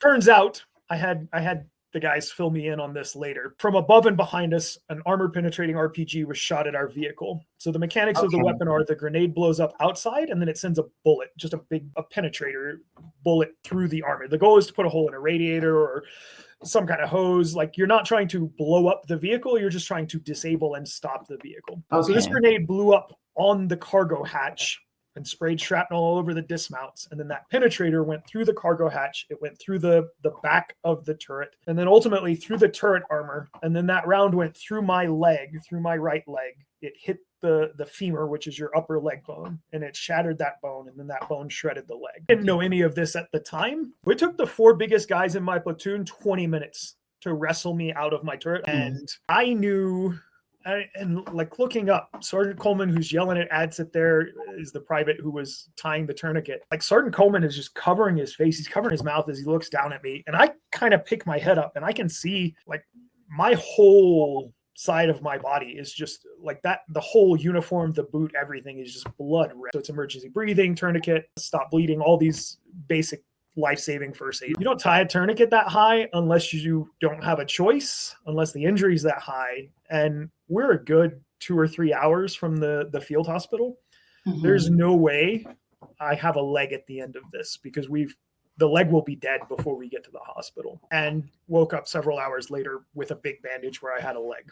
Turns out I had the guys fill me in on this later. From above and behind us, an armor-penetrating RPG was shot at our vehicle. So the mechanics of the weapon are the grenade blows up outside, and then it sends a bullet, just a penetrator bullet through the armor. The goal is to put a hole in a radiator or some kind of hose. Like, you're not trying to blow up the vehicle, you're just trying to disable and stop the vehicle. So this grenade blew up on the cargo hatch and sprayed shrapnel all over the dismounts. And then that penetrator went through the cargo hatch. It went through the back of the turret, and then ultimately through the turret armor. And then that round went through my leg, through my right leg. It hit the femur, which is your upper leg bone, and it shattered that bone, and then that bone shredded the leg. Didn't know any of this at the time. It took the 4 biggest guys in my platoon 20 minutes to wrestle me out of my turret. And I knew... And like, looking up, Sergeant Coleman, who's yelling at Adsit there, is the private who was tying the tourniquet. Like, Sergeant Coleman is just covering his face. He's covering his mouth as he looks down at me. And I kind of pick my head up, and I can see, like, my whole side of my body is just like that. The whole uniform, the boot, everything is just blood red. So it's emergency breathing, tourniquet, stop bleeding, all these basic life-saving first aid. You don't tie a tourniquet that high unless you don't have a choice, unless the injury is that high. And we're a good 2 or 3 hours from the field hospital. There's no way I have a leg at the end of this, because the leg will be dead before we get to the hospital. And woke up several hours later with a big bandage where I had a leg.